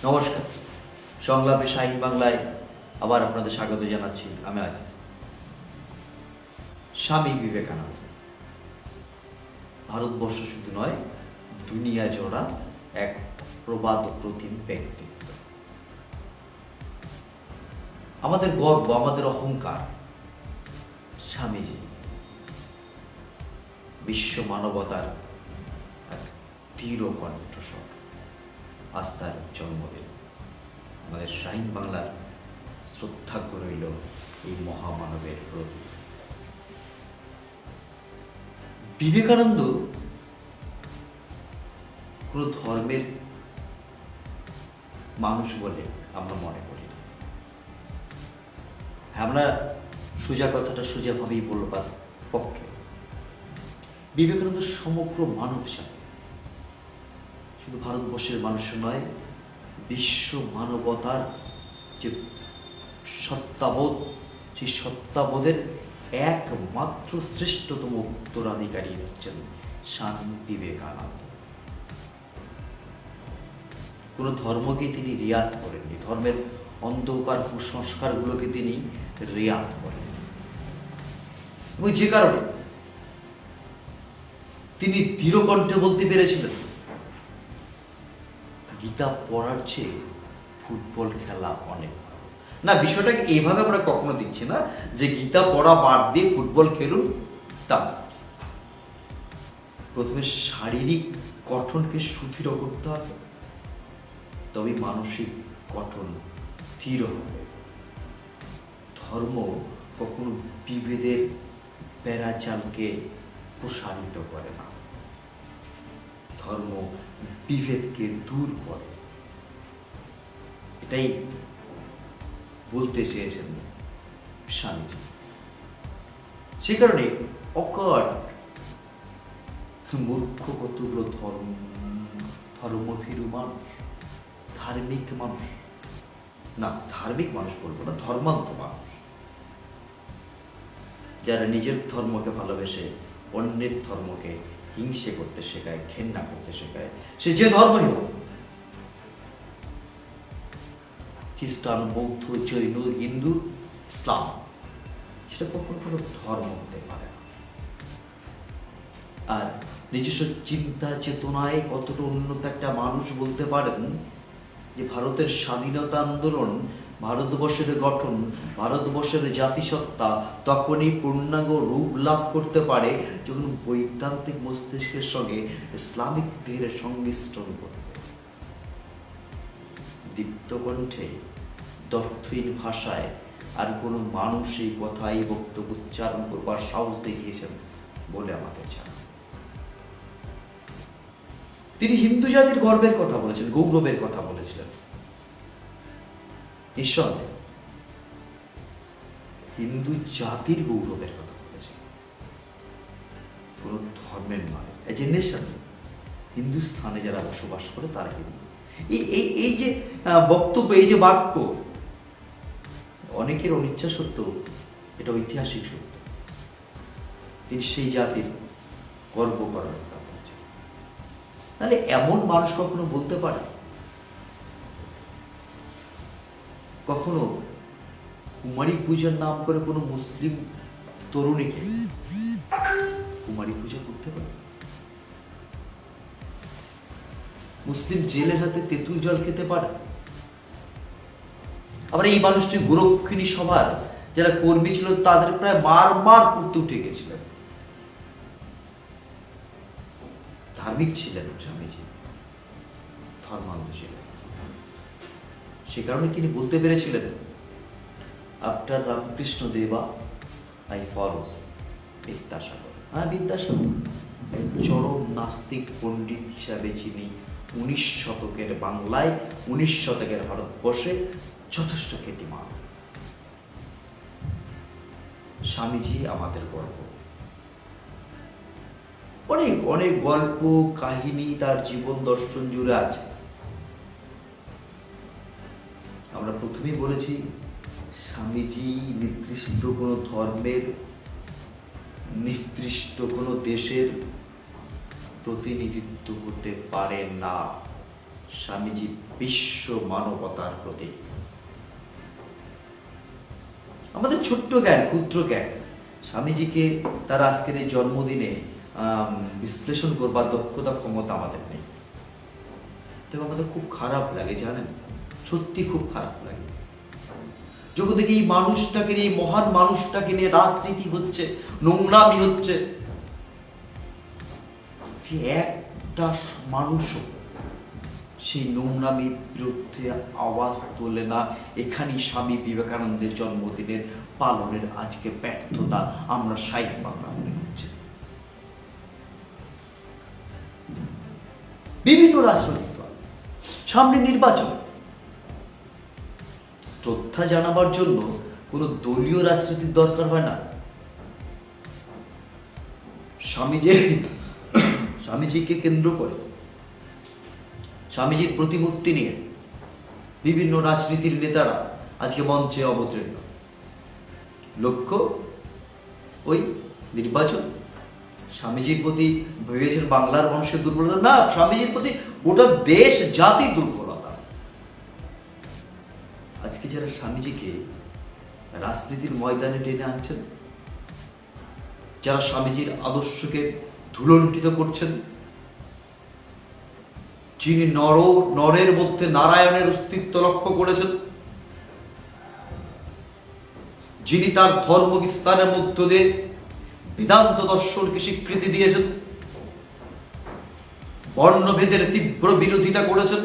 নমস্কার, সংলাপে শাহীন বাংলায় আবার আপনাদের স্বাগত জানাচ্ছি। আমি আজিজ। স্বামী বিবেকানন্দ ভারতবর্ষ শুধু নয়, দুনিয়া জোড়া এক প্রবাদ প্রতিম ব্যক্তিত্ব। আমাদের গর্ব, আমাদের অহংকার স্বামীজি বিশ্ব মানবতার এক দৃঢ় কণ্ঠস্বর। আস্থার জন্মদিন আমাদের শাহীন বাংলার শ্রদ্ধাজ্ঞ রইল এই মহামানবের প্রতি। বিবেকানন্দ কোনো ধর্মের মানুষ বলে আমরা মনে করি না। আমরা সোজা কথাটা সোজাভাবেই বলবার পক্ষে। বিবেকানন্দ সমগ্র মানব জাতি, শুধু ভারতবর্ষের মানুষ নয়, বিশ্ব মানবতার যে সত্তাবোধ, সেই সত্তাবোধের একমাত্র শ্রেষ্ঠতম উত্তরাধিকারী হচ্ছেন স্বামী বিবেকানন্দ। কোনো ধর্মকে তিনি রিয়াত করেননি, ধর্মের অন্ধকার কুসংস্কারগুলোকে তিনি রিয়াত করেন, এবং যে কারণে তিনি দৃঢ়কণ্ঠে বলতে পেরেছিলেন, গীতা পড়ার চেয়ে ফুটবল খেলা অনেক না। বিষয়টাকে এইভাবে আমরা কখনো দিচ্ছি না যে গীতা পড়া বাদ দিয়ে ফুটবল খেলুন, তা প্রথমে শারীরিক গঠনকে সুদৃঢ় করতে হবে, তবে মানসিক গঠন দৃঢ় হবে। ধর্ম কখনো বিভেদের বেড়াজালকে প্রসারিত করে না, ধর্ম বিভেদকে দূর করে। এটাই বলতে চেয়েছেন স্বামীজি। সে কারণে অকাট মূর্খ কতগুলো ধর্মভীরু মানুষ, ধার্মিক মানুষ না, ধার্মিক মানুষ বলবো না, ধর্মান্ত মানুষ, যারা নিজের ধর্মকে ভালোবেসে অন্যের ধর্মকে হিংসে করতে শেখায়, ঘেন্না করতে শেখায়, সে যে ধর্মই হোক, খ্রিস্টান, বৌদ্ধ, জৈন, হিন্দু, ইসলাম, সেটা কখনো কোনো ধর্ম হতে পারে না। আর নিজস্ব চিন্তা চেতনায় কতটা উন্নত একটা মানুষ বলতে পারেন যে ভারতের স্বাধীনতা আন্দোলন, ভারতবর্ষের গঠন, ভারতবর্ষের জাতিসত্তা তখনই পূর্ণাঙ্গ রূপ লাভ করতে পারে যখন বৈদান্তিক মস্তিষ্কের সঙ্গে ইসলামিক দেহের সংমিশ্রণ করবে। দীপ্তকণ্ঠে দর্থহীন ভাষায় আর কোনো মানুষ এই কথাই বক্তব্য উচ্চারণ করবার সাহস দেখিয়েছেন বলে আমাদের জানা। তিনি হিন্দু জাতির গর্বের কথা বলেছেন, গৌরবের কথা বলেছিলেন। নিঃসন্দেহে হিন্দু জাতির গৌরবের কথা বলেছেন, কোন ধর্মের নয়। এজ এ নেশন, হিন্দুস্থানে যারা বসবাস করে তারা হিন্দু। এই যে বক্তব্য, এই যে বাক্য, অনেকের অনিচ্ছা সত্ত্বেও এটা ঐতিহাসিক সত্য। তিনি সেই জাতির গর্ব করার কথা বলছেন। তাহলে এমন মানুষ কখনো বলতে পারে? কখনো কুমারী পূজার নাম করে কোনো মুসলিম তরুণীকে কুমারী পূজা করতে পারে? মুসলিম জেলের হাতে তেঁতুল জল খেতে পারে? আবার এই মানুষটি গোরক্ষিণী সভার যারা কর্মী ছিল তাদের প্রায় মার করতে উঠে গেছিলেন। ধার্মিক ছিলেন স্বামীজি, ধর্মান্ধ ছিলেন। সে কারণে তিনি বলতে পেরেছিলেন, আফটার রামকৃষ্ণ দেবা আই ফলোস বিদ্যাসাগর। বিদ্যাসাগর চরম নাস্তিক পণ্ডিত হিসাবে যিনি 19 শতকের বাংলায়, 19 শতকের ভারতবর্ষে যথেষ্ট খ্যাতিমান। স্বামীজি আমাদের গর্ব। অনেক অনেক গল্প কাহিনী তার জীবন দর্শন জুড়ে আছে। আমরা প্রথমেই বলেছি, স্বামীজি নির্দিষ্ট কোনো ধর্মের, নির্দিষ্ট কোনো দেশের প্রতিনিধিত্ব হতে পারে না। স্বামীজি বিশ্ব মানবতার প্রতীক। আমাদের ছোট্ট জ্ঞান, ক্ষুদ্র জ্ঞান, স্বামীজিকে তার আজকের এই জন্মদিনে বিশ্লেষণ করবার দক্ষতা, ক্ষমতা আমাদের নেই। তবে আমাদের খুব খারাপ লাগে, জানেন, সত্যি খুব খারাপ লাগে যখন দেখি এই মানুষটাকে নিয়ে, মহান মানুষটাকে নিয়ে রাজনীতি হচ্ছে, নোংরামি হচ্ছে, যে একটা মানুষও সেই নোংরামির বিরুদ্ধে আওয়াজ তোলে না। এখানেই স্বামী বিবেকানন্দের জন্মদিনের পালনের আজকে ব্যর্থতা আমরা শাহীন বাংলা মনে করছি। বিভিন্ন রাজনৈতিক দল, সামনে নির্বাচন, শ্রদ্ধা জানাবার জন্য কোনো দলীয় রাজনীতির দরকার হয় না। স্বামীজিকে কেন্দ্র করে, স্বামীজির প্রতিমূর্তি নিয়ে বিভিন্ন রাজনীতির নেতারা আজকে মঞ্চে অবতীর্ণ। লক্ষ্য ওই নির্বাচন। স্বামীজির প্রতি ভেবেছেন বাংলার মানুষের দুর্বলতা? না, স্বামীজির প্রতি গোটা দেশ জাতি দুর্বলতা। আজকে যারা স্বামীজিকে রাজনীতির ময়দানে টেনে আনছেন, যারা স্বামীজির আদর্শকে ধুলণ্ঠিত করছেন, যিনি নরের মধ্যে নারায়ণের অস্তিত্ব লক্ষ্য করেছেন, যিনি তার ধর্ম বিস্তারের মধ্য দিয়ে বেদান্ত দর্শনকে স্বীকৃতি দিয়েছেন, বর্ণভেদের তীব্র বিরোধিতা করেছেন,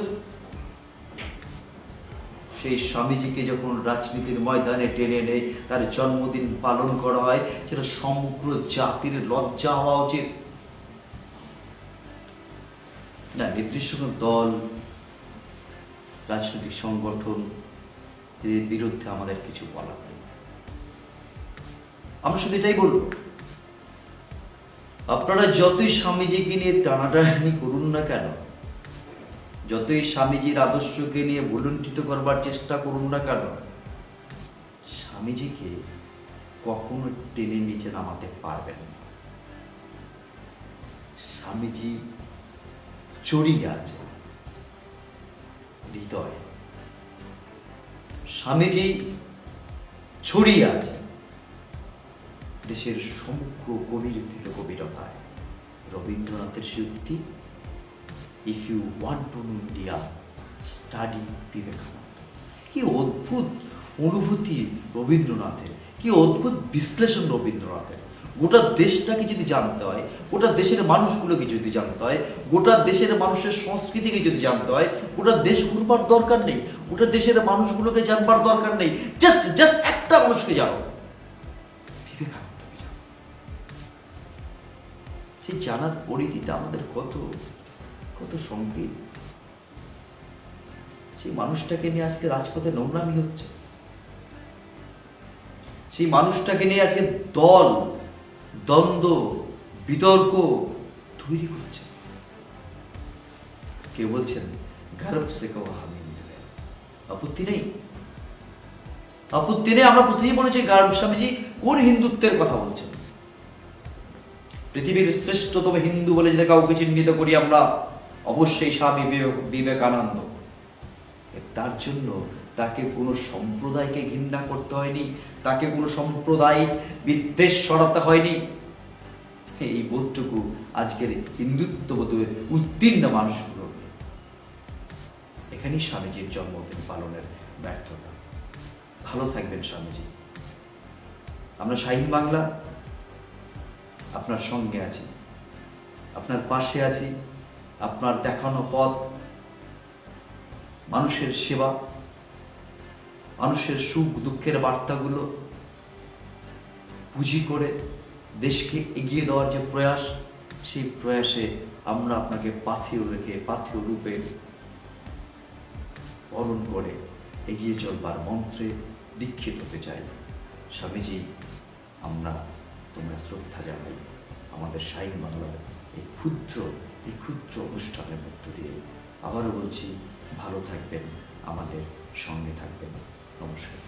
সেই স্বামীজিকে যখন রাজনীতির ময়দানে টেনে এনে তার জন্মদিন পালন করা হয়, সেটা সমগ্র জাতির লজ্জা হওয়া উচিত। না, নির্দিষ্ট কোনো দল, রাজনৈতিক সংগঠন এর বিরুদ্ধে আমাদের কিছু বলা নেই। আমরা শুধু এটাই বলবো, আপনারা যতই স্বামীজিকে নিয়ে টানাটানি করুন না কেন, যতই স্বামীজির আদর্শকে নিয়ে ভুলুণ্ঠিত করবার চেষ্টা করুন না কেন, স্বামীজিকে কখনো টেনে নিচে নামাতে পারবেন না। স্বামীজি চড়িয়ে আছে হৃদয়ে, স্বামীজি ছড়িয়ে আছে দেশের সমগ্র গভীর থেকে গভীরতায়। রবীন্দ্রনাথের সেই উক্তি, if you want to know India, study Vivekananda. কি অদ্ভুত অনুভূতি রবীন্দ্রনাথের, কি অদ্ভুত বিশ্লেষণ রবীন্দ্রনাথের। গোটা দেশটাকে যদি জানতে হয়, গোটা দেশের মানুষগুলোকে যদি জানতে হয়, গোটা দেশের মানুষের সংস্কৃতিকে যদি জানতে হয়, গোটা দেশ ঘুরবার দরকার নেই, গোটা দেশের মানুষগুলোকে জানবার দরকার নেই, জাস্ট একটা মানুষকে জানো, বিবেকানন্দকে জানো। সেই জানার পরিধিটা আমাদের কত কত সংকীর্ণ। সেই মানুষটাকে নিয়ে আজকে রাজপথে নোংরামি হচ্ছে, সেই মানুষটাকে নিয়ে আজকে দল, দ্বন্দ্ব, বিতর্ক তৈরি করছে। কে বলছেন গর্ব সে কহো হাম হিন্দু হ্যায়, আপত্তি নেই, আপত্তি নেই। আমরা প্রথমেই বলেছি স্বামীজি কোন হিন্দুত্বের কথা বলছেন। পৃথিবীর শ্রেষ্ঠতম হিন্দু বলে যদি কাউকে চিহ্নিত করি আমরা, অবশ্যই স্বামী বিবেকানন্দ। তার জন্য তাকে কোনো সম্প্রদায়কে ঘৃণা করতে হয়নি, তাকে কোনো সাম্প্রদায়িক বিদ্বেষ সরাতে হয়নি। এই বোধটুকু আজকের হিন্দুত্ববোধে উত্তীর্ণ মানুষগুলো, এখানেই স্বামীজির জন্মদিন পালনের ব্যর্থতা। ভালো থাকবেন স্বামীজি। আমরা শাহীন বাংলা আপনার সঙ্গে আছি, আপনার পাশে আছি। আপনার দেখানো পথ, মানুষের সেবা, মানুষের সুখ দুঃখের বার্তাগুলো পুঁজি করে দেশকে এগিয়ে দেওয়ার যে প্রয়াস, সেই প্রয়াসে আমরা আপনাকে পাথেয় রেখে, পাথেয় রূপে বরণ করে এগিয়ে চলবার মন্ত্রে দীক্ষিত হতে চাই। স্বামীজি, আমরা তোমরা শ্রদ্ধা জানাই আমাদের শাহীন বাংলার এই ক্ষুদ্র অনুষ্ঠানের মধ্য দিয়ে। আবারও বলছি, ভালো থাকবেন, আমাদের সঙ্গে থাকবেন। নমস্কার।